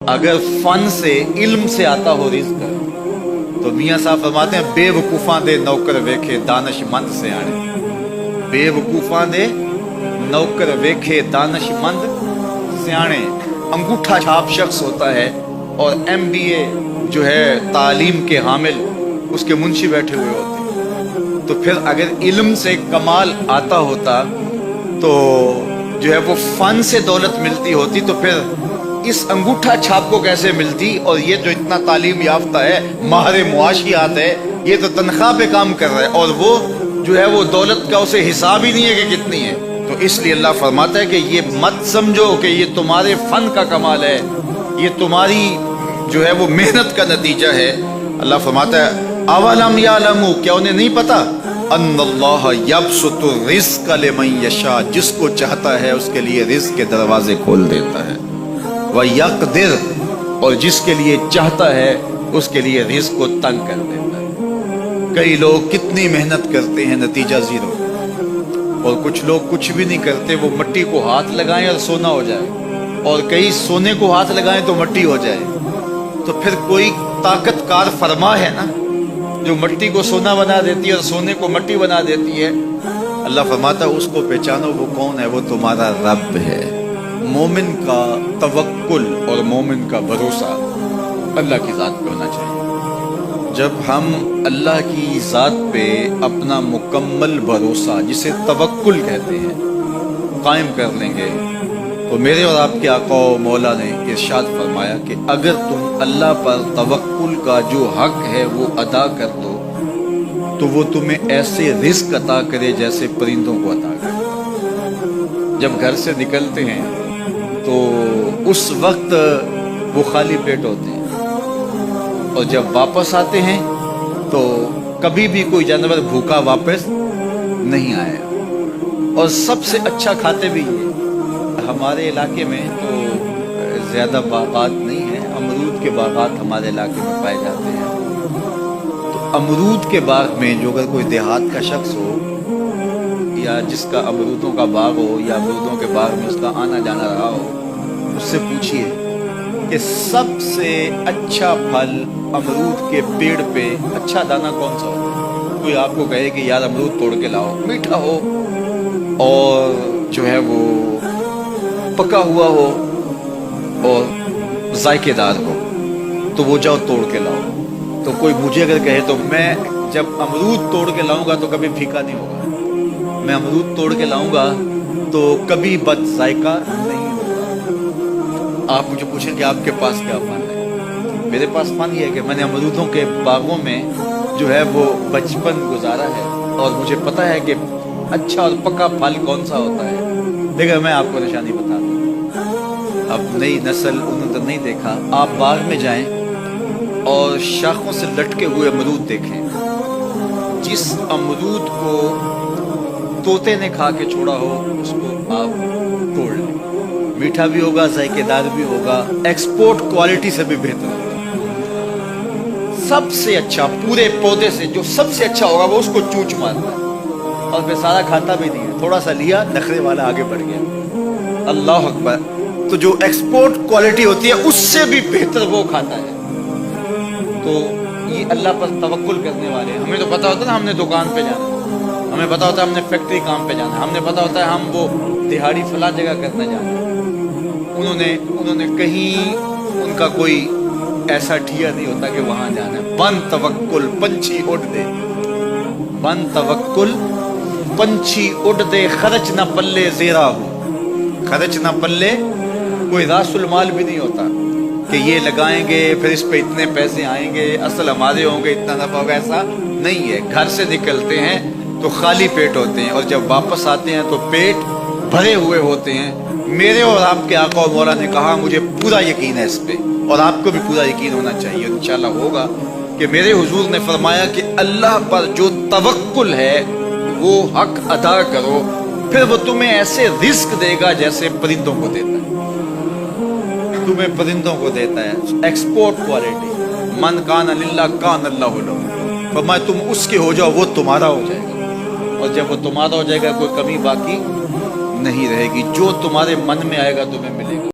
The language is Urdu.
اگر فن سے علم سے آتا ہو رزق تو میاں صاحب فرماتے ہیں بے وقوفاں دے نوکر ویکھے دانش مند سے آنے. بے وقوفاں دے نوکر ویکھے دانش مند سیانے. انگوٹھا چھاپ شخص ہوتا ہے اور MBA جو ہے تعلیم کے حامل اس کے منشی بیٹھے ہوئے ہوتے ہیں. تو پھر اگر علم سے کمال آتا ہوتا تو جو ہے وہ فن سے دولت ملتی ہوتی تو پھر اس انگوٹھا چھاپ کو کیسے ملتی. اور یہ جو اتنا تعلیم یافتہ ہے ماہر معاشیات ہے یہ تو تنخواہ پہ کام کر رہا ہے اور وہ جو ہے وہ دولت کا اسے حساب ہی نہیں ہے کہ کتنی ہے. تو اس لیے اللہ فرماتا ہے کہ یہ مت سمجھو کہ یہ تمہارے فن کا کمال ہے, یہ تمہاری جو ہے وہ محنت کا نتیجہ ہے. اللہ فرماتا ہے اولم یعلموا, کیا انہیں نہیں پتا, ان اللہ یبسط الرزق لمن یشاء, جس کو چاہتا ہے اس کے لیے رزق کے دروازے کھول دیتا ہے, ویقدر, اور جس کے لیے چاہتا ہے اس کے لیے رزق کو تنگ کر دیتا ہے. کئی لوگ کتنی محنت کرتے ہیں نتیجہ زیرو, اور کچھ لوگ کچھ بھی نہیں کرتے, وہ مٹی کو ہاتھ لگائیں اور سونا ہو جائے, اور کئی سونے کو ہاتھ لگائیں تو مٹی ہو جائے. تو پھر کوئی طاقت کار فرما ہے نا جو مٹی کو سونا بنا دیتی ہے اور سونے کو مٹی بنا دیتی ہے. اللہ فرماتا ہے اس کو پہچانو, وہ کون ہے, وہ تمہارا رب ہے. مومن کا توکل اور مومن کا بھروسہ اللہ کی ذات پہ ہونا چاہیے. جب ہم اللہ کی ذات پہ اپنا مکمل بھروسہ جسے توکل کہتے ہیں قائم کر لیں گے تو میرے اور آپ کے آقا و مولا نے ارشاد فرمایا کہ اگر تم اللہ پر توکل کا جو حق ہے وہ ادا کر دو تو وہ تمہیں ایسے رزق عطا کرے جیسے پرندوں کو عطا کرے. جب گھر سے نکلتے ہیں تو اس وقت وہ خالی پیٹ ہوتے ہیں, اور جب واپس آتے ہیں تو کبھی بھی کوئی جانور بھوکا واپس نہیں آیا, اور سب سے اچھا کھاتے بھی ہیں. ہمارے علاقے میں تو زیادہ باغات نہیں ہیں, امرود کے باغات ہمارے علاقے میں پائے جاتے ہیں. تو امرود کے باغ میں جو اگر کوئی دیہات کا شخص ہو یا جس کا امرودوں کا باغ ہو یا امرودوں کے باغ میں اس کا آنا جانا رہا ہو, اس سے پوچھئے کہ سب سے اچھا پھل امرود کے پیڑ پہ اچھا دانہ کون سا ہوتا ہے. کوئی آپ کو کہے کہ یار امرود توڑ کے لاؤ, میٹھا ہو اور جو ہے وہ پکا ہوا ہو اور ذائقے دار ہو تو وہ جاؤ توڑ کے لاؤ. تو کوئی مجھے اگر کہے تو میں جب امرود توڑ کے لاؤں گا تو کبھی پھیکا نہیں ہوگا, میں امرود توڑ کے لاؤں گا تو کبھی بد ذائقہ نہیں ہوگا. آپ مجھے پوچھیں کہ آپ کے پاس کیا فن ہے. میرے پاس فن یہ ہے کہ میں نے امرودوں کے باغوں میں جو ہے وہ بچپن گزارا ہے اور مجھے پتا ہے کہ اچھا اور پکا پھل کون سا ہوتا ہے. دیکھیں میں آپ کو نشانی بتا دوں, اب نئی نسل انہوں نے نہیں دیکھا, آپ باغ میں جائیں اور شاخوں سے لٹکے ہوئے امرود دیکھیں. جس امرود کو طوطے نے کھا کے چھوڑا ہو اس کو آپ توڑ لیں, میٹھا بھی ہوگا, ذائقے دار بھی ہوگا, ایکسپورٹ کوالٹی سے بھی بہتر ہوگا. سب سے اچھا پورے پودے سے جو سب سے اچھا ہوگا وہ اس کو چوچ مارتا ہے اور پھر سارا کھاتا بھی نہیں ہے, تھوڑا سا لیا, نخرے والا آگے بڑھ گیا. اللہ اکبر. تو جو ایکسپورٹ کوالٹی ہوتی ہے اس سے بھی بہتر وہ کھاتا ہے. تو یہ اللہ پر توکل کرنے والے, ہمیں تو پتا ہوتا ہے نا ہم نے دکان پہ جانا, ہمیں پتا ہوتا ہے ہم نے فیکٹری کام پہ جانا, ہم نے پتا ہوتا ہے ہم وہ دہاڑی فلاں جگہ کرنے جانا. انہوں نے کہیں ان کا کوئی ایسا ٹھیا نہیں ہوتا کہ وہاں جانا ہے. بن توکل پنچھی اڑ دے, بن توکل پنچھی اڑ دے, خرچ نہ پلے زیرا ہو. خرچ نہ پلے کوئی راس المال بھی نہیں ہوتا کہ یہ لگائیں گے پھر اس پہ اتنے پیسے آئیں گے, اصل ہمارے ہوں گے, اتنا نفع ہوگا, ایسا نہیں ہے. گھر سے نکلتے ہیں تو خالی پیٹ ہوتے ہیں اور جب واپس آتے ہیں تو پیٹ بھرے ہوئے ہوتے ہیں. میرے اور آپ کے آقا و مولا نے کہا مجھے پورا یقین ہے اس پہ, اور آپ کو بھی پورا یقین ہونا چاہیے, انشاءاللہ ہوگا, کہ میرے حضور نے فرمایا کہ اللہ پر جو توکل ہے وہ حق ادا کرو, پھر وہ تمہیں ایسے رزق دے گا جیسے پرندوں کو دیتا ہے. تمہیں پرندوں کو دیتا ہے ایکسپورٹ کوالٹی. من کان للہ کان اللہ لہ, فرمایا تم اس کے ہو جاؤ وہ تمہارا ہو جائے گا, اور جب وہ تمہارا ہو جائے گا کوئی کمی باقی نہیں رہے گی. جو تمہارے من میں آئے گا تمہیں ملے گا.